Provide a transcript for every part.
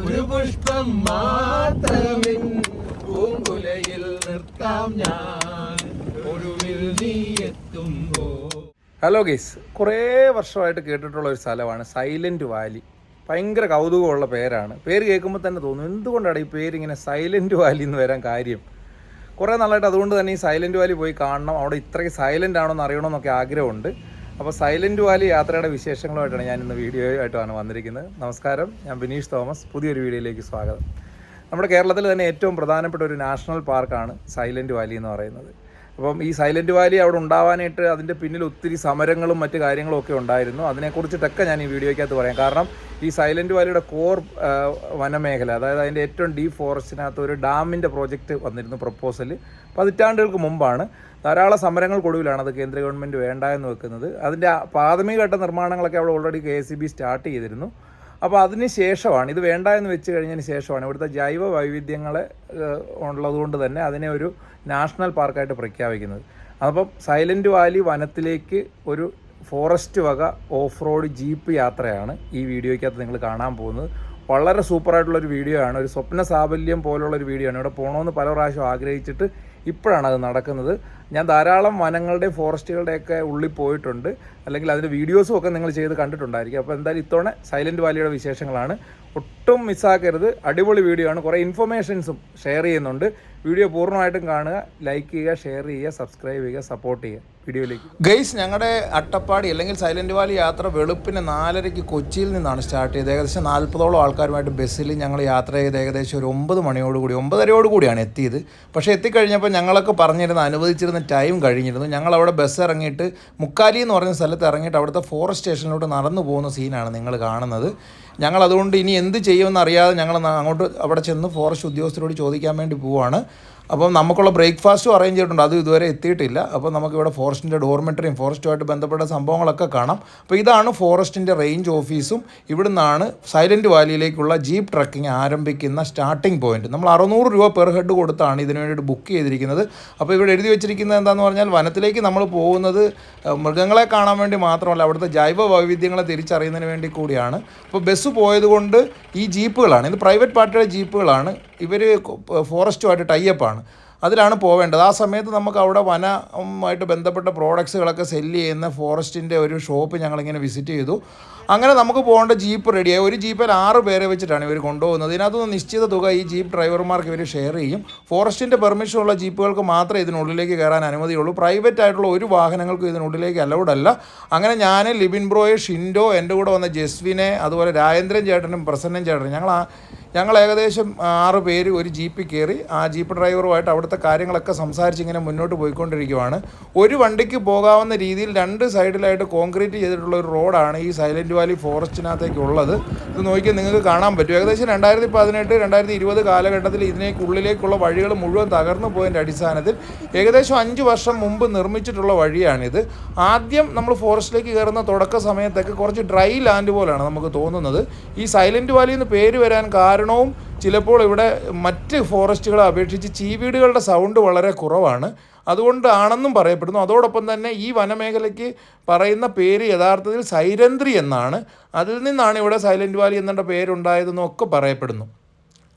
ഒരു പുഷ്പം മാത്രമേ പൂങ്കുലയിൽ നിർത്താം ഞാൻ ഒടുവിൽ നീ എത്തുമ്പോ. ഹലോ ഗൈസ്, കുറേ വർഷമായിട്ട് കേട്ടിട്ടുള്ള ഒരു സ്ഥലമാണ് സൈലൻറ്റ് വാലി. ഭയങ്കര കൗതുകമുള്ള പേരാണ്. പേര് കേൾക്കുമ്പോൾ തന്നെ തോന്നും എന്തുകൊണ്ടാണ് ഈ പേരിങ്ങനെ സൈലൻറ്റ് വാലി എന്ന് വരാൻ കാര്യം. കുറേ നാളായിട്ട് അതുകൊണ്ട് തന്നെ ഈ സൈലൻറ്റ് വാലി പോയി കാണണം, അവിടെ ഇത്രയ്ക്ക് സൈലൻ്റ് ആണോ എന്ന് അറിയണമെന്നൊക്കെ ആഗ്രഹമുണ്ട്. അപ്പോൾ സൈലൻറ്റ് വാലി യാത്രയുടെ വിശേഷങ്ങളുമായിട്ടാണ് ഞാൻ ഇന്ന് വീഡിയോ ആയിട്ടാണ് വന്നിരിക്കുന്നത്. നമസ്കാരം, ഞാൻ ബിനീഷ് തോമസ്. പുതിയൊരു വീഡിയോയിലേക്ക് സ്വാഗതം. നമ്മുടെ കേരളത്തിൽ തന്നെ ഏറ്റവും പ്രധാനപ്പെട്ട ഒരു നാഷണൽ പാർക്കാണ് സൈലൻറ്റ് വാലി എന്ന് പറയുന്നത്. അപ്പം ഈ സൈലൻറ്റ് വാലി അവിടെ ഉണ്ടാവാനായിട്ട് അതിൻ്റെ പിന്നിൽ ഒത്തിരി സമരങ്ങളും മറ്റു കാര്യങ്ങളും ഒക്കെ ഉണ്ടായിരുന്നു. അതിനെക്കുറിച്ചിട്ടൊക്കെ ഞാൻ ഈ വീഡിയോയ്ക്കകത്ത് പറയാം. കാരണം ഈ സൈലൻറ്റ് വാലിയുടെ കോർ വനമേഖല, അതായത് അതിൻ്റെ ഏറ്റവും ഡീപ്പ് ഫോറസ്റ്റിനകത്ത് ഒരു ഡാമിൻ്റെ പ്രോജക്റ്റ് വന്നിരുന്നു പ്രപ്പോസൽ. പതിറ്റാണ്ടുകൾക്ക് മുമ്പാണ്. ധാരാളം സമരങ്ങൾക്കൊടുവിലാണ് അത് കേന്ദ്ര ഗവൺമെൻറ് വേണ്ട എന്ന് വെക്കുന്നത്. അതിൻ്റെ പ്രാഥമികഘട്ട നിർമ്മാണങ്ങളൊക്കെ അവിടെ ഓൾറെഡി KSEB സ്റ്റാർട്ട് ചെയ്തിരുന്നു. അപ്പോൾ അതിന് ശേഷമാണ്, ഇത് വേണ്ട എന്ന് വെച്ച് കഴിഞ്ഞതിന് ശേഷമാണ് ഇവിടുത്തെ ജൈവ വൈവിധ്യങ്ങൾ ഉള്ളതുകൊണ്ട് തന്നെ അതിനെ ഒരു നാഷണൽ പാർക്കായിട്ട് പ്രഖ്യാപിക്കുന്നത്. അപ്പം സൈലൻറ്റ് വാലി വനത്തിലേക്ക് ഒരു ഫോറസ്റ്റ് വക ഓഫ് റോഡ് ജീപ്പ് യാത്രയാണ് ഈ വീഡിയോയ്ക്കകത്ത് നിങ്ങൾ കാണാൻ പോകുന്നത്. വളരെ സൂപ്പറായിട്ടുള്ളൊരു വീഡിയോ ആണ്. ഒരു സ്വപ്ന സാഫല്യം പോലുള്ളൊരു വീഡിയോ ആണ്. ഇവിടെ പോകണമെന്ന് പല പ്രാവശ്യം ആഗ്രഹിച്ചിട്ട് ഇപ്പോഴാണ് അത് നടക്കുന്നത്. ഞാൻ ധാരാളം വനങ്ങളുടെ ഫോറസ്റ്റുകളുടെയൊക്കെ ഉള്ളിൽ പോയിട്ടുണ്ട്, അല്ലെങ്കിൽ അതിൻ്റെ വീഡിയോസും ഒക്കെ നിങ്ങൾ ചെയ്ത് കണ്ടിട്ടുണ്ടായിരിക്കും. അപ്പോൾ എന്തായാലും ഇത്തവണ സൈലൻറ്റ് വാലിയുടെ വിശേഷങ്ങളാണ്, ഒട്ടും മിസ്സാക്കരുത്. അടിപൊളി വീഡിയോ ആണ്. കുറേ ഇൻഫർമേഷൻസും ഷെയർ ചെയ്യുന്നുണ്ട്. വീഡിയോ പൂർണ്ണമായിട്ടും കാണുക, ലൈക്ക് ചെയ്യുക, ഷെയർ ചെയ്യുക, സബ്സ്ക്രൈബ് ചെയ്യുക, സപ്പോർട്ട് ചെയ്യുക. വീഡിയോയിലേക്ക് ഗൈസ്, ഞങ്ങളുടെ അട്ടപ്പാടി അല്ലെങ്കിൽ സൈലൻറ്റ് വാലി യാത്ര വെളുപ്പിന് 4:30 കൊച്ചിയിൽ നിന്നാണ് സ്റ്റാർട്ട് ചെയ്തത്. ഏകദേശം 40ഓളം ആൾക്കാരുമായിട്ട് ബസ്സിൽ ഞങ്ങൾ യാത്ര ചെയ്ത് ഏകദേശം ഒരു 9 മണിയോടുകൂടി 9:30 എത്തിയത്. പക്ഷേ എത്തിക്കഴിഞ്ഞപ്പോൾ ഞങ്ങളൊക്കെ അനുവദിച്ചിരുന്ന ടൈം കഴിഞ്ഞിരുന്നു. ഞങ്ങളവിടെ ബസ് ഇറങ്ങിയിട്ട് മുക്കാലി എന്ന് പറയുന്ന സ്ഥലത്ത് ഇറങ്ങിയിട്ട് അവിടുത്തെ ഫോറസ്റ്റ് സ്റ്റേഷനിലോട്ട് നടന്നു പോകുന്ന സീനാണ് നിങ്ങൾ കാണുന്നത്. ഞങ്ങളതുകൊണ്ട് ഇനി എന്ത് ചെയ്യുമെന്ന് അറിയാതെ ഞങ്ങൾ അങ്ങോട്ട് അവിടെ ചെന്ന് ഫോറസ്റ്റ് ഉദ്യോഗസ്ഥരോട് ചോദിക്കാൻ വേണ്ടി പോവുകയാണ്. അപ്പം നമുക്കുള്ള ബ്രേക്ക്ഫാസ്റ്റും അറേഞ്ച് ചെയ്തിട്ടുണ്ട്, അത് ഇതുവരെ എത്തിയിട്ടില്ല. അപ്പോൾ നമുക്കിവിടെ ഫോറസ്റ്റിൻ്റെ ഡോർമെറ്ററിയും ഫോറസ്റ്റുമായിട്ട് ബന്ധപ്പെട്ട സംഭവങ്ങളൊക്കെ കാണാം. അപ്പോൾ ഇതാണ് ഫോറസ്റ്റിൻ്റെ റേഞ്ച് ഓഫീസും. ഇവിടുന്നാണ് സൈലൻറ്റ് വാലിയിലേക്കുള്ള ജീപ്പ് ട്രക്കിംഗ് ആരംഭിക്കുന്ന സ്റ്റാർട്ടിംഗ് പോയിൻറ്റ്. നമ്മൾ 600 രൂപ പെർ ഹെഡ് കൊടുത്താണ് ഇതിനു വേണ്ടിയിട്ട് ബുക്ക് ചെയ്തിരിക്കുന്നത്. അപ്പോൾ ഇവിടെ എഴുതി വെച്ചിരിക്കുന്നത് എന്താണെന്ന് പറഞ്ഞാൽ വനത്തിലേക്ക് നമ്മൾ പോകുന്നത് മൃഗങ്ങളെ കാണാൻ വേണ്ടി മാത്രമല്ല, അവിടുത്തെ ജൈവ വൈവിധ്യങ്ങളെ തിരിച്ചറിയുന്നതിന് വേണ്ടി കൂടിയാണ്. അപ്പോൾ ബസ് പോയതുകൊണ്ട് ഈ ജീപ്പുകളാണ്, ഇത് പ്രൈവറ്റ് പാർട്ടിയുടെ ജീപ്പുകളാണ്. ഇവർ ഫോറസ്റ്റുമായിട്ട് ടൈപ്പാണ്, അതിലാണ് പോവേണ്ടത്. ആ സമയത്ത് നമുക്ക് അവിടെ വനവുമായിട്ട് ബന്ധപ്പെട്ട പ്രോഡക്ട്സുകളൊക്കെ സെല്ല് ചെയ്യുന്ന ഫോറസ്റ്റിൻ്റെ ഒരു ഷോപ്പ് ഞങ്ങളിങ്ങനെ വിസിറ്റ് ചെയ്തു. അങ്ങനെ നമുക്ക് പോകേണ്ട ജീപ്പ് റെഡിയായി. ഒരു ജീപ്പിൽ 6 പേരെ വെച്ചിട്ടാണ് ഇവർ കൊണ്ടുപോകുന്നത്. ഇതിനകത്തുനിന്ന് നിശ്ചിത തുക ഈ ജീപ്പ് ഡ്രൈവർമാർക്ക് ഇവർ ഷെയർ ചെയ്യും. ഫോറസ്റ്റിൻ്റെ പെർമിഷനുള്ള ജീപ്പുകൾക്ക് മാത്രമേ ഇതിനുള്ളിലേക്ക് കയറാൻ അനുമതിയുള്ളൂ. പ്രൈവറ്റ് ആയിട്ടുള്ള ഒരു വാഹനങ്ങൾക്കും ഇതിനുള്ളിലേക്ക് അലൗഡ് അല്ല. അങ്ങനെ ഞാൻ, ലിബിൻ ബ്രോയെ, ഷിൻഡോ, എൻ്റെ കൂടെ വന്ന ജസ്വിനെ, അതുപോലെ രാജേന്ദ്രൻ ചേട്ടനും പ്രസന്നൻ ചേട്ടനും, ഞങ്ങൾ ഏകദേശം 6 പേര് ഒരു ജീപ്പിൽ കയറി ആ ജീപ്പ് ഡ്രൈവറുമായിട്ട് അവിടുത്തെ കാര്യങ്ങളൊക്കെ സംസാരിച്ച് ഇങ്ങനെ മുന്നോട്ട് പോയിക്കൊണ്ടിരിക്കുകയാണ്. ഒരു വണ്ടിക്ക് പോകാവുന്ന രീതിയിൽ 2 സൈഡിലായിട്ട് കോൺക്രീറ്റ് ചെയ്തിട്ടുള്ള ഒരു റോഡാണ് ഈ സൈലൻറ്റ് വാലി ഫോറസ്റ്റിനകത്തേക്കുള്ളത്. ഇത് നോക്കിയാൽ നിങ്ങൾക്ക് കാണാൻ പറ്റും. ഏകദേശം 2018, 2020 കാലഘട്ടത്തിൽ ഇതിനേക്കുള്ളിലേക്കുള്ള വഴികൾ മുഴുവൻ തകർന്നു പോയതിൻ്റെ അടിസ്ഥാനത്തിൽ ഏകദേശം 5 വർഷം മുമ്പ് നിർമ്മിച്ചിട്ടുള്ള വഴിയാണിത്. ആദ്യം നമ്മൾ ഫോറസ്റ്റിലേക്ക് കയറുന്ന തുടക്ക സമയത്തൊക്കെ കുറച്ച് ഡ്രൈ ലാൻഡ് പോലെയാണ് നമുക്ക് തോന്നുന്നത്. ഈ സൈലൻറ്റ് വാലി എന്ന് പേര് വരാൻ കാരണവും ചിലപ്പോൾ ഇവിടെ മറ്റ് ഫോറസ്റ്റുകളെ അപേക്ഷിച്ച് ചീവീടുകളുടെ സൗണ്ട് വളരെ കുറവാണ്, അതുകൊണ്ടാണെന്നും പറയപ്പെടുന്നു. അതോടൊപ്പം തന്നെ ഈ വനമേഖലയ്ക്ക് പറയുന്ന പേര് യഥാർത്ഥത്തിൽ സൈരന്ത്രി എന്നാണ്. അതിൽ നിന്നാണ് ഇവിടെ സൈലൻറ്റ് വാലി എന്നുള്ള പേരുണ്ടായതെന്നും ഒക്കെ പറയപ്പെടുന്നു.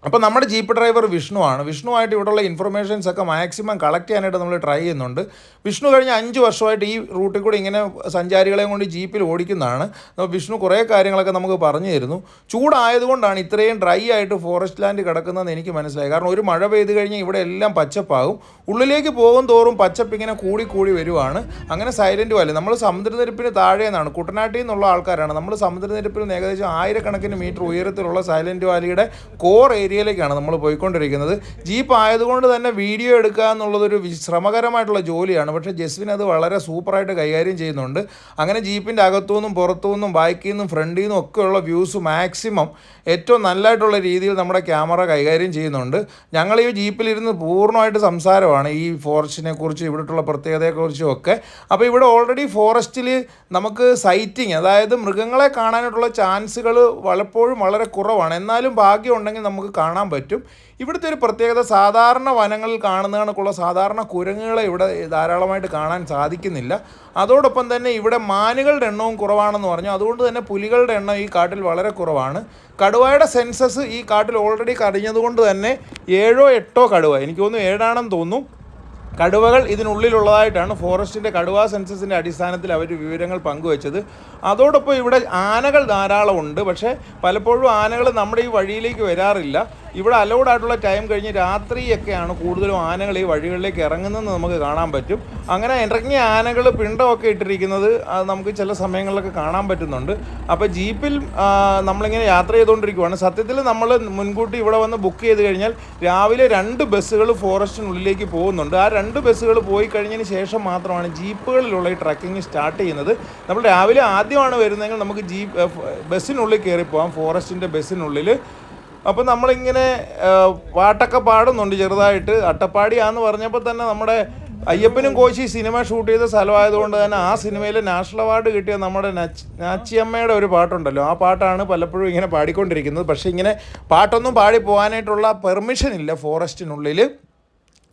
അപ്പോൾ നമ്മുടെ ജീപ്പ് ഡ്രൈവർ വിഷ്ണുവാണ്. വിഷ്ണുവായിട്ട് ഇവിടെയുള്ള ഇൻഫർമേഷൻസ് ഒക്കെ മാക്സിമം കളക്ട് ചെയ്യാനായിട്ട് നമ്മൾ ട്രൈ ചെയ്യുന്നുണ്ട്. വിഷ്ണു കഴിഞ്ഞ 5 വർഷമായിട്ട് ഈ റൂട്ടിൽ കൂടി ഇങ്ങനെ സഞ്ചാരികളെയും കൊണ്ട് ജീപ്പിൽ ഓടിക്കുന്നതാണ്. അപ്പോൾ വിഷ്ണു കുറേ കാര്യങ്ങളൊക്കെ നമുക്ക് പറഞ്ഞു തരുന്നു. ചൂടായതുകൊണ്ടാണ് ഇത്രയും ഡ്രൈ ആയിട്ട് ഫോറസ്റ്റ് ലാൻഡ് കിടക്കുന്നതെന്ന് എനിക്ക് മനസ്സിലായി. കാരണം ഒരു മഴ പെയ്ത് കഴിഞ്ഞാൽ ഇവിടെ എല്ലാം പച്ചപ്പാകും. ഉള്ളിലേക്ക് പോകും തോറും പച്ചപ്പ് ഇങ്ങനെ കൂടി വരുവാണ്. അങ്ങനെ സൈലൻറ്റ് വാലി, നമ്മൾ സമുദ്രനിരപ്പിന് താഴെ നിന്നാണ്, കുട്ടനാട്ടിൽ നിന്നുള്ള ആൾക്കാരാണ്. നമ്മൾ സമുദ്രനിരപ്പിൽ നിന്ന് ഏകദേശം 1000 മീറ്റർ ഉയരത്തിലുള്ള സൈലൻറ്റ് വാലിയുടെ കോർ ഏരിയയിലേക്കാണ് നമ്മൾ പോയിക്കൊണ്ടിരിക്കുന്നത്. ജീപ്പ് ആയതുകൊണ്ട് തന്നെ വീഡിയോ എടുക്കുക എന്നുള്ളതൊരു ശ്രമകരമായിട്ടുള്ള ജോലിയാണ്. പക്ഷേ ജസ്വിൻ അത് വളരെ സൂപ്പറായിട്ട് കൈകാര്യം ചെയ്യുന്നുണ്ട്. അങ്ങനെ ജീപ്പിൻ്റെ അകത്തുനിന്നും പുറത്തുനിന്നും ബാക്കിൽ നിന്നും ഫ്രണ്ടിൽ നിന്നും ഒക്കെയുള്ള വ്യൂസ് മാക്സിമം ഏറ്റവും നല്ലതായിട്ടുള്ള രീതിയിൽ നമ്മുടെ ക്യാമറ കൈകാര്യം ചെയ്യുന്നുണ്ട്. ഞങ്ങൾ ഈ ജീപ്പിലിരുന്ന് പൂർണ്ണമായിട്ട് സംസാരമാണ് ഈ ഫോറസ്റ്റിനെ കുറിച്ചും ഇവിടുള്ള പ്രത്യേകതയെക്കുറിച്ചും ഒക്കെ. അപ്പോൾ ഇവിടെ ഓൾറെഡി ഫോറസ്റ്റിൽ നമുക്ക് സൈറ്റിങ്, അതായത് മൃഗങ്ങളെ കാണാനായിട്ടുള്ള ചാൻസുകൾ പലപ്പോഴും വളരെ കുറവാണ്. എന്നാലും ഭാഗ്യം ഉണ്ടെങ്കിൽ നമുക്ക് കാണാൻ പറ്റും. ഇവിടുത്തെ ഒരു പ്രത്യേകത സാധാരണ വനങ്ങളിൽ കാണുന്ന കണക്കുള്ള സാധാരണ കുരങ്ങുകളെ ഇവിടെ ധാരാളമായിട്ട് കാണാൻ സാധിക്കുന്നില്ല. അതോടൊപ്പം തന്നെ ഇവിടെ മാനുകളുടെ എണ്ണവും കുറവാണെന്ന് പറഞ്ഞു. അതുകൊണ്ട് തന്നെ പുലികളുടെ എണ്ണം ഈ കാട്ടിൽ വളരെ കുറവാണ്. കടുവയുടെ സെൻസസ് ഈ കാട്ടിൽ ഓൾറെഡി കഴിഞ്ഞതുകൊണ്ട് തന്നെ 7 or 8 കടുവ, എനിക്ക് തോന്നുന്നു 7 ആണെന്ന് തോന്നുന്നു, കടുവകൾ ഇതിനുള്ളിലുള്ളതായിട്ടാണ് ഫോറസ്റ്റിൻ്റെ കടുവ സെൻസസിൻ്റെ അടിസ്ഥാനത്തിൽ അവർ വിവരങ്ങൾ പങ്കുവച്ചത്. അതോടൊപ്പം ഇവിടെ ആനകൾ ധാരാളമുണ്ട്. പക്ഷേ പലപ്പോഴും ആനകൾ നമ്മുടെ ഈ വഴിയിലേക്ക് വരാറില്ല. ഇവിടെ അലൗഡ് ആയിട്ടുള്ള ടൈം കഴിഞ്ഞ് രാത്രിയൊക്കെയാണ് കൂടുതലും ആനകൾ ഈ വഴികളിലേക്ക് ഇറങ്ങുന്നതെന്ന് നമുക്ക് കാണാൻ പറ്റും. അങ്ങനെ ഇറങ്ങിയ ആനകൾ പിണ്ടമൊക്കെ ഇട്ടിരിക്കുന്നത് അത് നമുക്ക് ചില സമയങ്ങളിലൊക്കെ കാണാൻ പറ്റുന്നുണ്ട്. അപ്പോൾ ജീപ്പിൽ നമ്മളിങ്ങനെ യാത്ര ചെയ്തുകൊണ്ടിരിക്കുകയാണ്. സത്യത്തിൽ നമ്മൾ മുൻകൂട്ടി ഇവിടെ വന്ന് ബുക്ക് ചെയ്ത് കഴിഞ്ഞാൽ രാവിലെ 2 ബസ്സുകൾ ഫോറസ്റ്റിനുള്ളിലേക്ക് പോകുന്നുണ്ട്. ആ 2 ബസ്സുകൾ പോയി കഴിഞ്ഞതിന് ശേഷം മാത്രമാണ് ജീപ്പുകളിലുള്ള ഈ ട്രക്കിങ് സ്റ്റാർട്ട് ചെയ്യുന്നത്. നമ്മൾ രാവിലെ ആദ്യമാണ് വരുന്നതെങ്കിൽ നമുക്ക് ബസ്സിനുള്ളിൽ കയറിപ്പോവാം, ഫോറസ്റ്റിൻ്റെ ബസ്സിനുള്ളിൽ. അപ്പോൾ നമ്മളിങ്ങനെ പാട്ടൊക്കെ പാടുന്നുണ്ട് ചെറുതായിട്ട്. അട്ടപ്പാടിയാന്ന് പറഞ്ഞപ്പോൾ തന്നെ നമ്മുടെ അയ്യപ്പനും കോശി സിനിമ ഷൂട്ട് ചെയ്ത സ്ഥലമായതുകൊണ്ട് തന്നെ ആ സിനിമയിൽ നാഷണൽ അവാർഡ് കിട്ടിയ നമ്മുടെ നാച്ചിയമ്മയുടെ ഒരു പാട്ടുണ്ടല്ലോ, ആ പാട്ടാണ് പലപ്പോഴും ഇങ്ങനെ പാടിക്കൊണ്ടിരിക്കുന്നത്. പക്ഷേ ഇങ്ങനെ പാട്ടൊന്നും പാടി പോകാനായിട്ടുള്ള പെർമിഷൻ ഇല്ല ഫോറസ്റ്റിനുള്ളിൽ.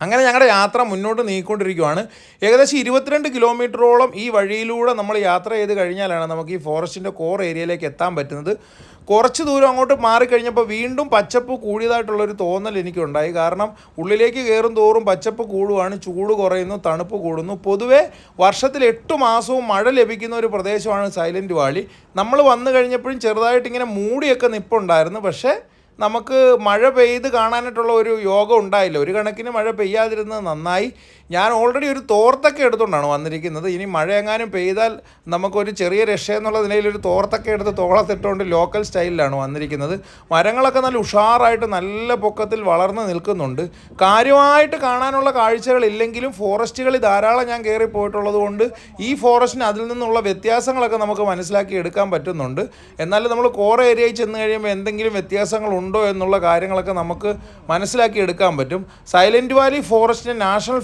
അങ്ങനെ ഞങ്ങളുടെ യാത്ര മുന്നോട്ട് നീങ്ങിക്കൊണ്ടിരിക്കുകയാണ്. ഏകദേശം 22 കിലോമീറ്ററോളം ഈ വഴിയിലൂടെ നമ്മൾ യാത്ര ചെയ്ത് കഴിഞ്ഞാലാണ് നമുക്ക് ഈ ഫോറസ്റ്റിൻ്റെ കോർ ഏരിയയിലേക്ക് എത്താൻ പറ്റുന്നത്. കുറച്ച് ദൂരം അങ്ങോട്ട് മാറിക്കഴിഞ്ഞപ്പോൾ വീണ്ടും പച്ചപ്പ് കൂടിയതായിട്ടുള്ളൊരു തോന്നൽ എനിക്കുണ്ടായി. കാരണം ഉള്ളിലേക്ക് കയറും തോറും പച്ചപ്പ് കൂടുകയാണ്, ചൂട് കുറയുന്നു, തണുപ്പ് കൂടുന്നു. പൊതുവേ വർഷത്തിൽ 8 മാസവും മഴ ലഭിക്കുന്ന ഒരു പ്രദേശമാണ് സൈലൻറ്റ് വാലി. നമ്മൾ വന്നു കഴിഞ്ഞപ്പോഴും ചെറുതായിട്ടിങ്ങനെ മൂടിയൊക്കെ നിൽപ്പുണ്ടായിരുന്നു. പക്ഷേ നമുക്ക് മഴ പെയ്ത് കാണാനായിട്ടുള്ള ഒരു യോഗം ഉണ്ടായില്ല. ഒരു കണക്കിന് മഴ പെയ്യാതിരുന്നത് നന്നായി. ഞാൻ ഓൾറെഡി ഒരു തോർത്തൊക്കെ എടുത്തുകൊണ്ടാണ് വന്നിരിക്കുന്നത്. ഇനി മഴ എങ്ങാനും പെയ്താൽ നമുക്കൊരു ചെറിയ രക്ഷ എന്നുള്ള നിലയിൽ ഒരു തോർത്തൊക്കെ എടുത്ത് തോളത്തിട്ടുകൊണ്ട് ലോക്കൽ സ്റ്റൈലിലാണ് വന്നിരിക്കുന്നത്. മരങ്ങളൊക്കെ നല്ല ഉഷാറായിട്ട് നല്ല പൊക്കത്തിൽ വളർന്ന് നിൽക്കുന്നുണ്ട്. കാര്യമായിട്ട് കാണാനുള്ള കാഴ്ചകളില്ലെങ്കിലും ഫോറസ്റ്റുകളിൽ ധാരാളം ഞാൻ കയറി പോയിട്ടുള്ളത് കൊണ്ട് ഈ ഫോറസ്റ്റിന് അതിൽ നിന്നുള്ള വ്യത്യാസങ്ങളൊക്കെ നമുക്ക് മനസ്സിലാക്കി എടുക്കാൻ പറ്റുന്നുണ്ട്. എന്നാലും നമ്മൾ കോർ ഏരിയയിൽ ചെന്ന് കഴിയുമ്പോൾ എന്തെങ്കിലും വ്യത്യാസങ്ങളുണ്ടോ എന്നുള്ള കാര്യങ്ങളൊക്കെ നമുക്ക് മനസ്സിലാക്കി എടുക്കാൻ പറ്റും. സൈലൻറ്റ് വാലി ഫോറസ്റ്റിനെ നാഷണൽ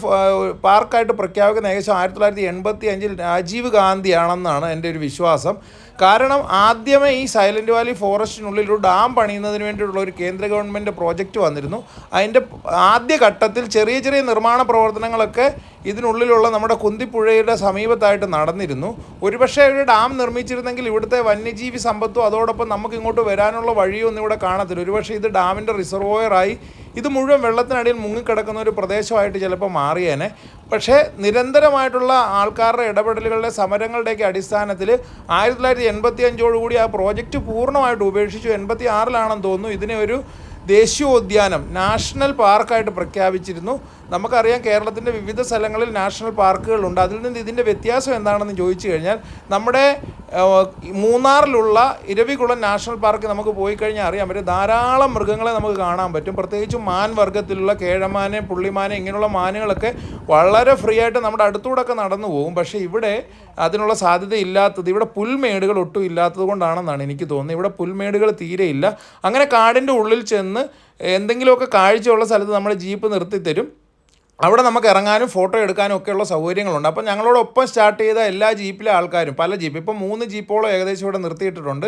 പാർക്കായിട്ട് പ്രഖ്യാപിക്കുന്ന ഏകദേശം 1985 രാജീവ് ഗാന്ധിയാണെന്നാണ് എൻ്റെ ഒരു വിശ്വാസം. കാരണം ആദ്യമേ ഈ സൈലൻറ്റ് വാലി ഫോറസ്റ്റിനുള്ളിൽ ഒരു ഡാം പണിയുന്നതിന് വേണ്ടിയിട്ടുള്ള ഒരു കേന്ദ്ര ഗവൺമെൻറ് പ്രോജക്റ്റ് വന്നിരുന്നു. അതിൻ്റെ ആദ്യ ഘട്ടത്തിൽ ചെറിയ ചെറിയ നിർമ്മാണ പ്രവർത്തനങ്ങളൊക്കെ ഇതിനുള്ളിലുള്ള നമ്മുടെ കുന്തിപ്പുഴയുടെ സമീപത്തായിട്ട് നടന്നിരുന്നു. ഒരുപക്ഷെ ഒരു ഡാം നിർമ്മിച്ചിരുന്നെങ്കിൽ ഇവിടുത്തെ വന്യജീവി സമ്പത്തും അതോടൊപ്പം നമുക്ക് ഇങ്ങോട്ട് വരാനുള്ള വഴിയൊന്നും ഇവിടെ കാണത്തില്ല. ഒരുപക്ഷെ ഇത് ഡാമിൻ്റെ റിസർവോയറായി ഇത് മുഴുവൻ വെള്ളത്തിനടിയിൽ മുങ്ങിക്കിടക്കുന്ന ഒരു പ്രദേശമായിട്ട് ചിലപ്പോൾ മാറിയേനെ. പക്ഷേ നിരന്തരമായിട്ടുള്ള ആൾക്കാരുടെ ഇടപെടലുകളുടെ സമരങ്ങളുടെയൊക്കെ അടിസ്ഥാനത്തിൽ 1985 ആ പ്രോജക്റ്റ് പൂർണ്ണമായിട്ട് ഉപേക്ഷിച്ചു. 86 തോന്നുന്നു ഇതിനെ ഒരു ദേശീയോദ്യാനം നാഷണൽ പാർക്കായിട്ട് പ്രഖ്യാപിച്ചിരുന്നു. നമുക്കറിയാം കേരളത്തിൻ്റെ വിവിധ സ്ഥലങ്ങളിൽ നാഷണൽ പാർക്കുകളുണ്ട്. അതിൽ നിന്ന് ഇതിൻ്റെ വ്യത്യാസം എന്താണെന്ന് ചോദിച്ചു കഴിഞ്ഞാൽ നമ്മുടെ മൂന്നാറിലുള്ള ഇരവികുളം നാഷണൽ പാർക്ക് നമുക്ക് പോയി കഴിഞ്ഞാൽ അറിയാൻ പറ്റും ധാരാളം മൃഗങ്ങളെ നമുക്ക് കാണാൻ പറ്റും. പ്രത്യേകിച്ചും മാൻ വർഗ്ഗത്തിലുള്ള കേഴമാനെ, പുള്ളിമാനെ ഇങ്ങനെയുള്ള മാനുകളൊക്കെ വളരെ ഫ്രീ ആയിട്ട് നമ്മുടെ അടുത്തൂടെയൊക്കെ നടന്നു പോകും. പക്ഷേ ഇവിടെ അതിനുള്ള സാധ്യത ഇല്ലാത്തത്, ഇവിടെ പുൽമേടുകൾ ഒട്ടും ഇല്ലാത്തത് കൊണ്ടാണെന്നാണ് എനിക്ക് തോന്നുന്നത്. ഇവിടെ പുൽമേടുകൾ തീരെയില്ല. അങ്ങനെ കാടിൻ്റെ ഉള്ളിൽ ചെന്ന് എന്തെങ്കിലുമൊക്കെ കാഴ്ചയുള്ള സ്ഥലത്ത് നമ്മുടെ ജീപ്പ് നിർത്തിത്തരും. അവിടെ നമുക്ക് ഇറങ്ങാനും ഫോട്ടോ എടുക്കാനും ഒക്കെയുള്ള സൗകര്യങ്ങളുണ്ട്. അപ്പം ഞങ്ങളോടൊപ്പം സ്റ്റാർട്ട് ചെയ്ത എല്ലാ ജീപ്പിലെ ആൾക്കാരും, പല ജീപ്പ്, ഇപ്പം 3 ജീപ്പോളം ഏകദേശം ഇവിടെ നിർത്തിയിട്ടിട്ടുണ്ട്.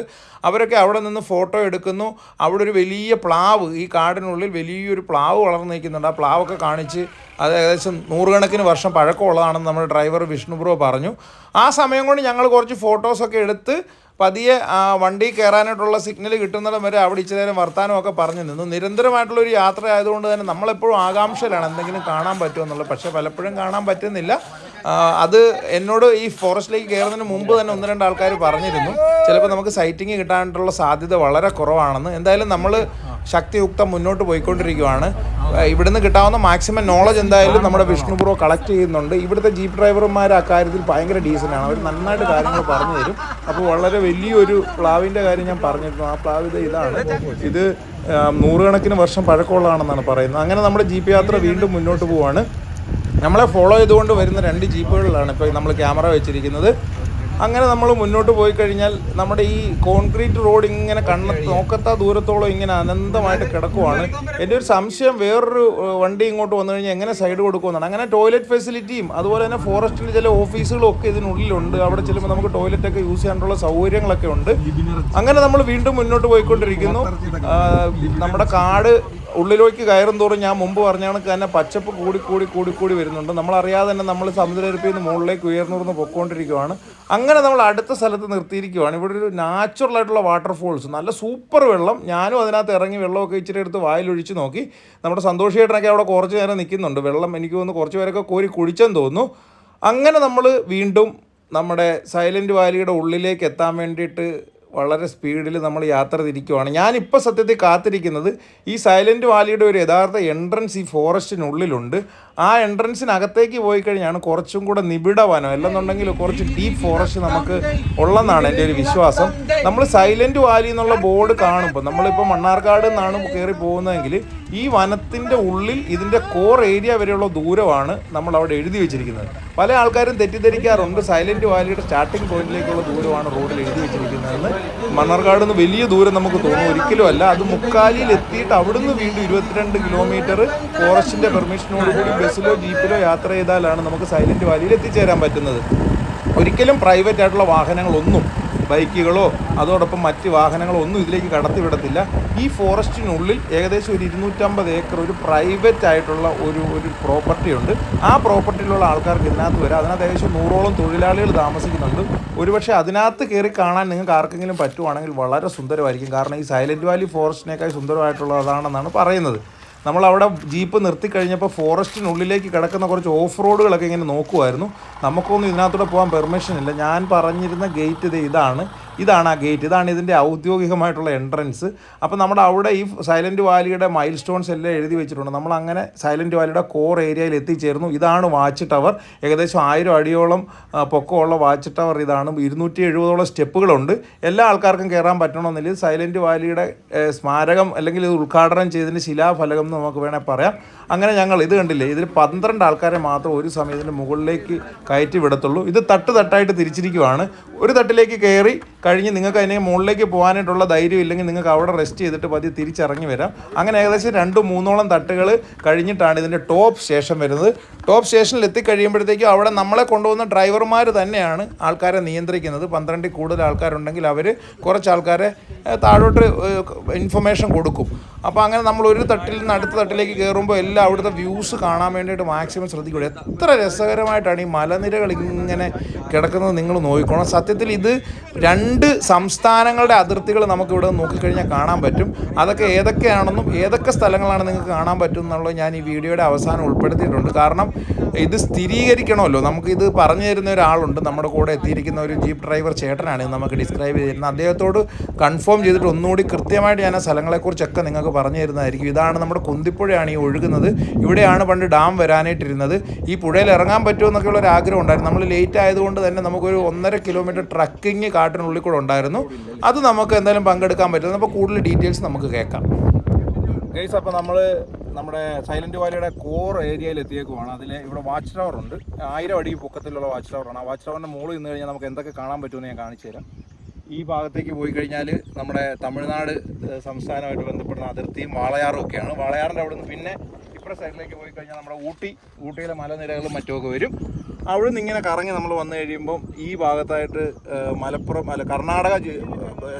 അവരൊക്കെ അവിടെ നിന്ന് ഫോട്ടോ എടുക്കുന്നു. അവിടെ ഒരു വലിയ പ്ലാവ്, ഈ കാടിനുള്ളിൽ വലിയൊരു പ്ലാവ് വളർന്നു നിൽക്കുന്നുണ്ട്. ആ പ്ലാവൊക്കെ കാണിച്ച് അത് ഏകദേശം 100 കണക്കിന് വർഷം പഴക്കമുള്ളതാണെന്ന് നമ്മുടെ ഡ്രൈവർ വിഷ്ണു ബ്രോ പറഞ്ഞു. ആ സമയം കൊണ്ട് ഞങ്ങൾ കുറച്ച് ഫോട്ടോസൊക്കെ എടുത്ത് പതിയെ വണ്ടി കയറാനായിട്ടുള്ള സിഗ്നൽ കിട്ടുന്നിടം വരെ അവിടെ ഇച്ചിരി നേരം വർത്താനമൊക്കെ പറഞ്ഞു നിന്നു. നിരന്തരമായിട്ടുള്ളൊരു യാത്ര ആയതുകൊണ്ട് തന്നെ നമ്മളെപ്പോഴും ആകാംക്ഷയിലാണ് എന്തെങ്കിലും കാണാൻ പറ്റുമെന്നുള്ളത്. പക്ഷേ പലപ്പോഴും കാണാൻ പറ്റുന്നില്ല. അത് എന്നോട് ഈ ഫോറസ്റ്റിലേക്ക് കയറുന്നതിന് മുമ്പ് തന്നെ 1-2 ആൾക്കാർ പറഞ്ഞിരുന്നു ചിലപ്പോൾ നമുക്ക് സൈറ്റിങ് കിട്ടാനായിട്ടുള്ള സാധ്യത വളരെ കുറവാണെന്ന്. എന്തായാലും നമ്മൾ ശക്തിയുക്തം മുന്നോട്ട് പോയിക്കൊണ്ടിരിക്കുകയാണ്. ഇവിടുന്ന് കിട്ടാവുന്ന മാക്സിമം നോളജ് എന്തായാലും നമ്മുടെ വിഷ്ണു ബ്രോ കളക്ട് ചെയ്യുന്നുണ്ട്. ഇവിടുത്തെ ജീപ്പ് ഡ്രൈവർമാർ ആ കാര്യത്തിൽ ഭയങ്കര ഡീസൻ്റാണ്. അവർ നന്നായിട്ട് കാര്യങ്ങൾ പറഞ്ഞു തരും. അപ്പോൾ വളരെ വലിയൊരു പ്ലാവിൻ്റെ കാര്യം ഞാൻ പറഞ്ഞിരുന്നു. ആ പ്ലാവ് ഇതാണ്. ഇത് 100 കണക്കിന് വർഷം പഴക്കമുള്ളതാണെന്നാണ് പറയുന്നത്. അങ്ങനെ നമ്മുടെ ജീപ്പ് യാത്ര വീണ്ടും മുന്നോട്ട് പോവുകയാണ്. നമ്മളെ ഫോളോ ചെയ്തുകൊണ്ട് വരുന്ന 2 ജീപ്പുകളിലാണ് ഇപ്പോൾ നമ്മൾ ക്യാമറ വെച്ചിരിക്കുന്നത്. അങ്ങനെ നമ്മൾ മുന്നോട്ട് പോയി കഴിഞ്ഞാൽ നമ്മുടെ ഈ കോൺക്രീറ്റ് റോഡ് ഇങ്ങനെ നോക്കത്താ ദൂരത്തോളം ഇങ്ങനെ അനന്തമായിട്ട് കിടക്കുവാണ്. എൻ്റെ ഒരു സംശയം, വേറൊരു വണ്ടി ഇങ്ങോട്ട് വന്നു കഴിഞ്ഞാൽ എങ്ങനെ സൈഡ് കൊടുക്കുമെന്നാണ്. അങ്ങനെ ടോയ്ലറ്റ് ഫെസിലിറ്റിയും അതുപോലെ തന്നെ ഫോറസ്റ്റിൻ്റെ ചില ഓഫീസുകളും ഒക്കെ ഇതിനുള്ളിലുണ്ട്. അവിടെ ചെല്ലുമ്പോൾ നമുക്ക് ടോയ്ലറ്റൊക്കെ യൂസ് ചെയ്യാനുള്ള സൗകര്യങ്ങളൊക്കെ ഉണ്ട്. അങ്ങനെ നമ്മൾ വീണ്ടും മുന്നോട്ട് പോയിക്കൊണ്ടിരിക്കുന്നു. നമ്മുടെ കാട് ഉള്ളിലേക്ക് കയറും തോറും ഞാൻ മുമ്പ് പറഞ്ഞ കണക്ക് തന്നെ പച്ചപ്പ് കൂടി വരുന്നുണ്ട്. നമ്മളറിയാതെ തന്നെ നമ്മൾ സമുദ്രനിരപ്പിൽ നിന്ന് മുകളിലേക്ക് ഉയർന്നുയർന്ന് പൊയ്ക്കൊണ്ടിരിക്കുകയാണ്. അങ്ങനെ നമ്മൾ അടുത്ത സ്ഥലത്ത് നിർത്തിയിരിക്കുകയാണ്. ഇവിടെ ഒരു നാച്ചുറൽ ആയിട്ടുള്ള വാട്ടർഫോൾസ്, നല്ല സൂപ്പർ വെള്ളം. ഞാനും അതിനകത്ത് ഇറങ്ങി വെള്ളമൊക്കെ ഇച്ചിരി എടുത്ത് വായിലൊഴിച്ച് നോക്കി. നമ്മുടെ സന്തോഷിയേട്ടനൊക്കെ അവിടെ കുറച്ച് നേരം നിൽക്കുന്നുണ്ട്. വെള്ളം എനിക്ക് തോന്നുന്നു കുറച്ച് പേരൊക്കെ കോരി കുടിച്ചെന്ന് തോന്നുന്നു. അങ്ങനെ നമ്മൾ വീണ്ടും നമ്മുടെ സൈലൻറ്റ് വാലിയുടെ ഉള്ളിലേക്ക് എത്താൻ വേണ്ടിയിട്ട് വളരെ സ്പീഡിൽ നമ്മൾ യാത്ര തിരിക്കുവാണ്. ഞാനിപ്പോൾ സത്യത്തിൽ കാത്തിരിക്കുന്നത് ഈ സൈലൻറ്റ് വാലിയുടെ ഒരു യഥാർത്ഥ എൻട്രൻസ് ഈ ഫോറസ്റ്റിനുള്ളിലുണ്ട്. ആ എൻട്രൻസിനകത്തേക്ക് പോയി കഴിഞ്ഞാണ് കുറച്ചും കൂടെ നിബിഡ വനം, അല്ലെന്നുണ്ടെങ്കിൽ കുറച്ച് ഡീപ്പ് ഫോറസ്റ്റ് നമുക്ക് ഉള്ളതെന്നാണ് എൻ്റെ ഒരു വിശ്വാസം. നമ്മൾ സൈലൻറ്റ് വാലി എന്നുള്ള ബോർഡ് കാണുമ്പോൾ, നമ്മളിപ്പോൾ മണ്ണാർക്കാട് നിന്നാണ് കയറി പോകുന്നതെങ്കിൽ ഈ വനത്തിൻ്റെ ഉള്ളിൽ ഇതിൻ്റെ കോർ ഏരിയ വരെയുള്ള ദൂരമാണ് നമ്മൾ അവിടെ എഴുതി വെച്ചിരിക്കുന്നത്. പല ആൾക്കാരും തെറ്റിദ്ധരിക്കാറുണ്ട് സൈലൻറ്റ് വാലിയുടെ സ്റ്റാർട്ടിംഗ് പോയിന്റിലേക്കുള്ള ദൂരമാണ് റോഡിൽ എഴുതി വെച്ചിരിക്കുന്നതെന്ന്. മണ്ണാർക്കാട് നിന്ന് വലിയ ദൂരം നമുക്ക് തോന്നും, ഒരിക്കലും അല്ല. അത് മുക്കാലിയിൽ എത്തിയിട്ട് അവിടുന്ന് വീണ്ടും 22 കിലോമീറ്റർ ഫോറസ്റ്റിൻ്റെ പെർമിഷനോടുകൂടി ബസ്സിലോ ജീപ്പിലോ യാത്ര ചെയ്താലാണ് നമുക്ക് സൈലൻറ്റ് വാലിയിൽ എത്തിച്ചേരാൻ പറ്റുന്നത്. ഒരിക്കലും പ്രൈവറ്റ് ആയിട്ടുള്ള വാഹനങ്ങളൊന്നും, ബൈക്കുകളോ അതോടൊപ്പം മറ്റ് വാഹനങ്ങളോ ഒന്നും ഇതിലേക്ക് കടത്തിവിടത്തില്ല. ഈ ഫോറസ്റ്റിനുള്ളിൽ ഏകദേശം ഒരു 250 ഏക്കർ ഒരു പ്രൈവറ്റ് ആയിട്ടുള്ള ഒരു പ്രോപ്പർട്ടി ഉണ്ട്. ആ പ്രോപ്പർട്ടിയിലുള്ള ആൾക്കാർക്ക് ഇതിനകത്ത് വരാം. അതിനകത്ത് ഏകദേശം 100ഓളം തൊഴിലാളികൾ താമസിക്കുന്നുണ്ട്. ഒരുപക്ഷെ അതിനകത്ത് കയറി കാണാൻ നിങ്ങൾക്ക് ആർക്കെങ്കിലും പറ്റുവാണെങ്കിൽ വളരെ സുന്ദരമായിരിക്കും. കാരണം ഈ സൈലൻറ്റ് വാലി ഫോറസ്റ്റിനേക്കാൾ സുന്ദരമായിട്ടുള്ളത് അതാണെന്നാണ് പറയുന്നത്. നമ്മളവിടെ ജീപ്പ് നിർത്തിക്കഴിഞ്ഞപ്പോൾ ഫോറസ്റ്റിനുള്ളിലേക്ക് കിടക്കുന്ന കുറച്ച് ഓഫ് റോഡുകളൊക്കെ ഇങ്ങനെ നോക്കുമായിരുന്നു. നമുക്കൊന്നും ഇതിനകത്തൂടെ പോകാൻ പെർമിഷൻ ഇല്ല. ഞാൻ പറഞ്ഞിരുന്ന ഗേറ്റ് ഇതാണ് ആ ഗേറ്റ്, ഇതാണ് ഇതിൻ്റെ ഔദ്യോഗികമായിട്ടുള്ള എൻട്രൻസ്. അപ്പോൾ നമ്മുടെ അവിടെ ഈ സൈലൻറ്റ് വാലിയുടെ മൈൽ സ്റ്റോൺസ് എല്ലാം എഴുതി വെച്ചിട്ടുണ്ട്. നമ്മളങ്ങനെ സൈലൻറ്റ് വാലിയുടെ കോർ ഏരിയയിൽ എത്തിച്ചേർന്നു. ഇതാണ് വാച്ച് ടവർ. ഏകദേശം 1000 അടിയോളം പൊക്കമുള്ള വാച്ച് ടവർ ഇതാണ്. 270ഓളം സ്റ്റെപ്പുകളുണ്ട്. എല്ലാ ആൾക്കാർക്കും കയറാൻ പറ്റണമെന്നില്ല. സൈലൻറ്റ് വാലിയുടെ സ്മാരകം അല്ലെങ്കിൽ ഇത് ഉദ്ഘാടനം ചെയ്തതിൻ്റെ ശിലാഫലകം എന്ന് നമുക്ക് വേണേൽ പറയാം. അങ്ങനെ ഞങ്ങൾ ഇത് കണ്ടില്ലേ, ഇതിൽ 12 ആൾക്കാരെ മാത്രം ഒരു സമയത്തിന് മുകളിലേക്ക് കയറ്റി വിടത്തുള്ളൂ. ഇത് തട്ടായിട്ട് തിരിച്ചിരിക്കുവാണ്. ഒരു തട്ടിലേക്ക് കയറി കഴിഞ്ഞ് നിങ്ങൾക്ക് അതിനെ മുകളിലേക്ക് പോകാനായിട്ടുള്ള ധൈര്യം ഇല്ലെങ്കിൽ നിങ്ങൾക്ക് അവിടെ റെസ്റ്റ് ചെയ്തിട്ട് പതിയെ തിരിച്ചിറങ്ങി വരാം. അങ്ങനെ ഏകദേശം 2-3ഓളം തട്ടുകൾ കഴിഞ്ഞിട്ടാണ് ഇതിൻ്റെ ടോപ്പ് സ്റ്റേഷൻ വരുന്നത്. ടോപ്പ് സ്റ്റേഷനിൽ എത്തിക്കഴിയുമ്പോഴത്തേക്കും അവിടെ നമ്മളെ കൊണ്ടുപോകുന്ന ഡ്രൈവർമാർ തന്നെയാണ് ആൾക്കാരെ നിയന്ത്രിക്കുന്നത്. 12 കൂടുതൽ ആൾക്കാരുണ്ടെങ്കിൽ അവർ കുറച്ച് ആൾക്കാരെ താഴോട്ട് ഇൻഫർമേഷൻ കൊടുക്കും. അപ്പോൾ അങ്ങനെ നമ്മൾ ഒരു തട്ടിൽ നിന്ന് അടുത്ത തട്ടിലേക്ക് കയറുമ്പോൾ എല്ലാം അവിടുത്തെ വ്യൂസ് കാണാൻ വേണ്ടിയിട്ട് മാക്സിമം ശ്രദ്ധിക്കുക. എത്ര രസകരമായിട്ടാണ് ഈ മലനിരകൾ ഇങ്ങനെ കിടക്കുന്നത് നിങ്ങൾ നോക്കിക്കോണം. സത്യത്തിൽ ഇത് 2 സംസ്ഥാനങ്ങളുടെ അതിർത്തികൾ നമുക്ക് ഇവിടെ നോക്കിക്കഴിഞ്ഞാൽ കാണാൻ പറ്റും. അതൊക്കെ ഏതൊക്കെയാണെന്നും ഏതൊക്കെ സ്ഥലങ്ങളാണ് നിങ്ങൾക്ക് കാണാൻ പറ്റും എന്നുള്ളത് ഞാൻ ഈ വീഡിയോയുടെ അവസാനം ഉൾപ്പെടുത്തിയിട്ടുണ്ട്. കാരണം ഇത് സ്ഥിരീകരിക്കണമല്ലോ. നമുക്കിത് പറഞ്ഞു തരുന്ന ഒരാളുണ്ട്, നമ്മുടെ കൂടെ എത്തിയിരിക്കുന്ന ഒരു ജീപ്പ് ഡ്രൈവർ ചേട്ടനാണ് ഇത് നമുക്ക് ഡിസ്ക്രൈബ് ചെയ്തിരുന്നത്. അദ്ദേഹത്തോട് കൺഫേം ചെയ്തിട്ട് ഒന്നുകൂടി കൃത്യമായിട്ട് ഞാൻ ആ സ്ഥലങ്ങളെക്കുറിച്ചൊക്കെ നിങ്ങൾക്ക് പറഞ്ഞു തരുന്നതായിരിക്കും. ഇതാണ് നമ്മുടെ കുന്തിപ്പുഴയാണ് ഈ ഒഴുകുന്നത്. ഇവിടെയാണ് പണ്ട് ഡാം വരാനായിട്ടിരുന്നത്. ഈ പുഴയിൽ ഇറങ്ങാൻ പറ്റുമെന്നൊക്കെയുള്ള ഒരു ആഗ്രഹം ഉണ്ടായിരുന്നു. നമ്മൾ ലേറ്റ് ആയതുകൊണ്ട് തന്നെ നമുക്കൊരു 1.5 കിലോമീറ്റർ ട്രക്കിങ് കാട്ടിനുള്ളിൽ കൂടെ ഉണ്ടായിരുന്നു. അത് നമുക്ക് എന്തായാലും പങ്കെടുക്കാൻ പറ്റും. അപ്പോൾ കൂടുതൽ ഡീറ്റെയിൽസ് നമുക്ക് കേൾക്കാം. ഗൈസ്, അപ്പോൾ നമ്മൾ നമ്മുടെ സൈലൻറ്റ് വാലിയുടെ കോർ ഏരിയയിൽ എത്തിയേക്കുവാണ്. അതിൽ ഇവിടെ വാച്ച് ടവർ ഉണ്ട്. 1000 അടി പൊക്കത്തിലുള്ള വാച്ച് ടവറാണ്. ആ വാച്ച് ടവറിൻ്റെ മുകളിൽ നിന്ന് കഴിഞ്ഞാൽ നമുക്ക് എന്തൊക്കെ കാണാൻ പറ്റുമെന്ന് ഞാൻ കാണിച്ചു തരാം. ഈ ഭാഗത്തേക്ക് പോയി കഴിഞ്ഞാൽ നമ്മുടെ തമിഴ്നാട് സംസ്ഥാനമായിട്ട് ബന്ധപ്പെടുന്ന അതിർത്തിയും വാളയാറും ഒക്കെയാണ്. വാളയാറിൻ്റെ അവിടെ നിന്ന് പിന്നെ ഇപ്പുറത്തെ സൈഡിലേക്ക് പോയി കഴിഞ്ഞാൽ നമ്മുടെ ഊട്ടിയിലെ മലനിരകളും മറ്റുമൊക്കെ വരും. അവിടെ നിന്ന് ഇങ്ങനെ കറങ്ങി നമ്മൾ വന്നു കഴിയുമ്പം ഈ ഭാഗത്തായിട്ട് കർണാടക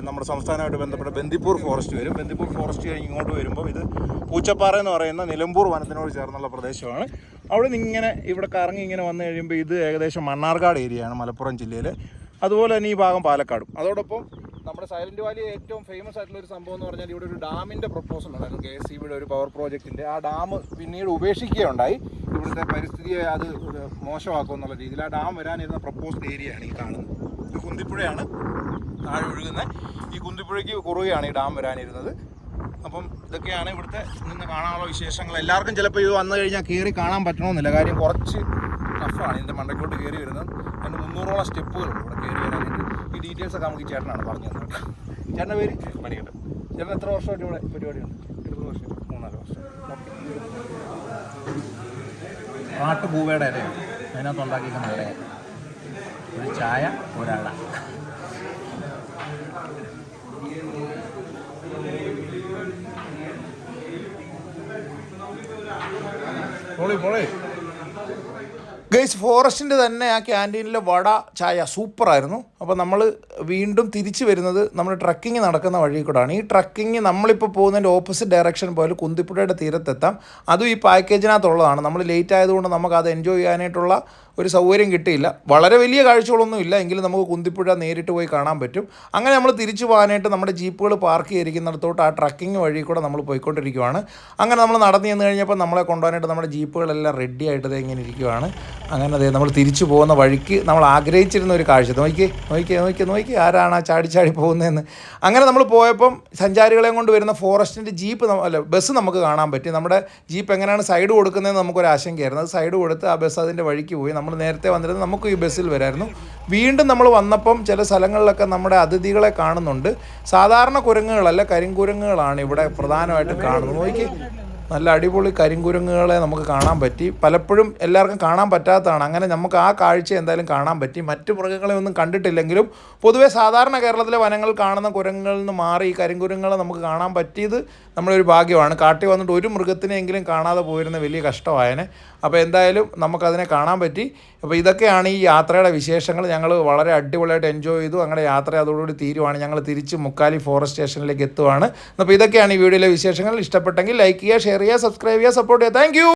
നമ്മുടെ സംസ്ഥാനമായിട്ട് ബന്ധപ്പെട്ട ബന്ദിപ്പൂർ ഫോറസ്റ്റ് വരും. ബന്ദിപ്പൂർ ഫോറസ്റ്റ് കഴിഞ്ഞ് ഇങ്ങോട്ട് വരുമ്പം ഇത് പൂച്ചപ്പാറ എന്ന് പറയുന്ന നിലമ്പൂർ വനത്തിനോട് ചേർന്നുള്ള പ്രദേശമാണ്. അവിടെ നിന്ന് ഇങ്ങനെ ഇവിടെ കറങ്ങി ഇങ്ങനെ വന്നു കഴിയുമ്പോൾ ഇത് ഏകദേശം മണ്ണാർക്കാട് ഏരിയയാണ്, മലപ്പുറം ജില്ലയിൽ. അതുപോലെ തന്നെ ഈ ഭാഗം പാലക്കാടും. അതോടൊപ്പം നമ്മുടെ സൈലൻറ്റ് വാലി ഏറ്റവും ഫേമസ് ആയിട്ടുള്ള ഒരു സംഭവം എന്ന് പറഞ്ഞാൽ ഇവിടെ ഒരു ഡാമിൻ്റെ പ്രപ്പോസൽ ഉണ്ടായിരുന്നു, KSEBിയുടെ ഒരു പവർ പ്രോജക്റ്റിൻ്റെ. ആ ഡാം പിന്നീട് ഉപേക്ഷിക്കുകയുണ്ടായി. ഇവിടുത്തെ പരിസ്ഥിതിയെ അത് മോശമാക്കും എന്നുള്ള രീതിയിൽ ആ ഡാം വരാനിരുന്ന പ്രപ്പോസ്ഡ് ഏരിയയാണ് ഈ കാണുന്നത്. ഇത് കുന്തിപ്പുഴയാണ് താഴെ ഒഴുകുന്നത്. ഈ കുന്തിപ്പുഴയ്ക്ക് കുറുകയാണ് ഈ ഡാം വരാനിരുന്നത്. അപ്പം ഇതൊക്കെയാണ് ഇവിടുത്തെ നിന്ന് കാണാനുള്ള വിശേഷങ്ങൾ. എല്ലാവർക്കും ചിലപ്പോൾ ഇത് വന്നു കഴിഞ്ഞാൽ കയറി കാണാൻ പറ്റണമെന്നില്ല. കാര്യം കുറച്ച് ടഫാണ് ഇതിൻ്റെ മണ്ടയ്ക്കോട്ട് കയറി വരുന്നത്. അതിന് 300ഓളം സ്റ്റെപ്പുകളുണ്ട് ഇവിടെ കയറി വരാനായിട്ട്. ഈ ഡീറ്റെയിൽസൊക്കെ നമുക്ക് ഈ ചേട്ടനാണ് പറഞ്ഞു തന്നത്. ചേട്ടൻ്റെ പേര് മണികണ്ഠൻ. ചേട്ടൻ എത്ര വർഷമായിട്ട് ഇവിടെ പരിപാടിയുണ്ട്? 20 വർഷം, 3-4 വർഷം. കാട്ടുപൂവയുടെ ഇലയാണ് അതിനകത്ത് ഉണ്ടാക്കിയിരിക്കുന്ന ഇലയാണ്. ഒരു ചായ ഒരാള. ഗൈസ്, ഫോറസ്റ്റിൻ്റെ തന്നെ ആ ക്യാൻറ്റീനിലെ വട ചായ സൂപ്പറായിരുന്നു. അപ്പോൾ നമ്മൾ വീണ്ടും തിരിച്ചു വരുന്നത് നമ്മൾ ട്രക്കിങ് നടക്കുന്ന വഴി കൂടാണ്. ഈ ട്രക്കിങ് നമ്മളിപ്പോൾ പോകുന്നതിൻ്റെ ഓപ്പോസിറ്റ് ഡയറക്ഷൻ പോലെ കുന്തിപ്പുഴയുടെ തീരത്തെത്താം. അതും ഈ പാക്കേജിനകത്തുള്ളതാണ്. നമ്മൾ ലേറ്റ് ആയതുകൊണ്ട് നമുക്ക് അത് എൻജോയ് ചെയ്യാനായിട്ടുള്ള ഒരു സൗകര്യം കിട്ടിയില്ല. വളരെ വലിയ കാഴ്ചകളൊന്നും ഇല്ല, എങ്കിലും നമുക്ക് കുന്തിപ്പുഴ നേരിട്ട് പോയി കാണാൻ പറ്റും. അങ്ങനെ നമ്മൾ തിരിച്ചു പോകാനായിട്ട് നമ്മുടെ ജീപ്പുകൾ പാർക്ക് ചെയ്തിരിക്കുന്നിടത്തോട്ട് ആ ട്രക്കിങ് വഴി കൂടെ നമ്മൾ പോയിക്കൊണ്ടിരിക്കുകയാണ്. അങ്ങനെ നമ്മൾ നടന്നു ചെന്ന് കഴിഞ്ഞപ്പോൾ നമ്മളെ കൊണ്ടുപോകാനായിട്ട് നമ്മുടെ ജീപ്പുകളെല്ലാം റെഡി ആയിട്ട് ഇങ്ങനെ ഇരിക്കുകയാണ്. അങ്ങനെ നമ്മൾ തിരിച്ചു പോകുന്ന വഴിക്ക് നമ്മൾ ആഗ്രഹിച്ചിരുന്ന ഒരു കാഴ്ച നോക്കി ആരാണ് ആ ചാടി പോകുന്നതെന്ന്. അങ്ങനെ നമ്മൾ പോയപ്പം സഞ്ചാരികളെയും കൊണ്ട് വരുന്ന ഫോറസ്റ്റിൻ്റെ ബസ് നമുക്ക് കാണാൻ പറ്റി. നമ്മുടെ ജീപ്പ് എങ്ങനെയാണ് സൈഡ് കൊടുക്കുന്നതെന്ന് നമുക്കൊരു ആശങ്കയായിരുന്നു. അത് സൈഡ് കൊടുത്ത് ആ ബസ് അതിൻ്റെ വഴിക്ക് പോയി. നമ്മൾ നേരത്തെ വന്നിരുന്നത് നമുക്ക് ഈ ബസ്സിൽ വരായിരുന്നു. വീണ്ടും നമ്മൾ വന്നപ്പം ചില സ്ഥലങ്ങളിലൊക്കെ നമ്മുടെ അതിഥികളെ കാണുന്നുണ്ട്. സാധാരണ കുരങ്ങുകളല്ല, കരിങ്കുരങ്ങുകളാണ് ഇവിടെ പ്രധാനമായിട്ട് കാണുന്നത്. നോക്കി, നല്ല അടിപൊളി കരിങ്കുരങ്ങുകളെ നമുക്ക് കാണാൻ പറ്റി. പലപ്പോഴും എല്ലാവർക്കും കാണാൻ പറ്റാത്തതാണ്. അങ്ങനെ നമുക്ക് ആ കാഴ്ച എന്തായാലും കാണാൻ പറ്റി. മറ്റു മൃഗങ്ങളെ ഒന്നും കണ്ടിട്ടില്ലെങ്കിലും പൊതുവേ സാധാരണ കേരളത്തിലെ വനങ്ങൾ കാണുന്ന കുരങ്ങുകളിൽ നിന്ന് മാറി ഈ കരിങ്കുരങ്ങുകളെ നമുക്ക് കാണാൻ പറ്റിയത് നമ്മളൊരു ഭാഗ്യമാണ്. കാട്ടിൽ വന്നിട്ട് ഒരു മൃഗത്തിനെങ്കിലും കാണാതെ പോയിരുന്ന വലിയ കഷ്ടമായേനെ. അപ്പോൾ എന്തായാലും നമുക്കതിനെ കാണാൻ പറ്റി. അപ്പോൾ ഇതൊക്കെയാണ് ഈ യാത്രയുടെ വിശേഷങ്ങൾ. ഞങ്ങൾ വളരെ അടിപൊളിയായിട്ട് എൻജോയ് ചെയ്തു. അങ്ങനെ യാത്ര അതോടുകൂടി തീരുവാണ്. ഞങ്ങൾ തിരിച്ച് മുക്കാലി ഫോറസ്റ്റ് സ്റ്റേഷനിലേക്ക് എത്തുവാണ്. അപ്പോൾ ഇതൊക്കെയാണ് ഈ വീഡിയോയിലെ വിശേഷങ്ങൾ. ഇഷ്ടപ്പെട്ടെങ്കിൽ ലൈക്ക് ചെയ്യുക, ഷെയർ ചെയ്യുക, സബ്സ്ക്രൈബ് ചെയ്യുക, സപ്പോർട്ട് ചെയ്യുക. താങ്ക്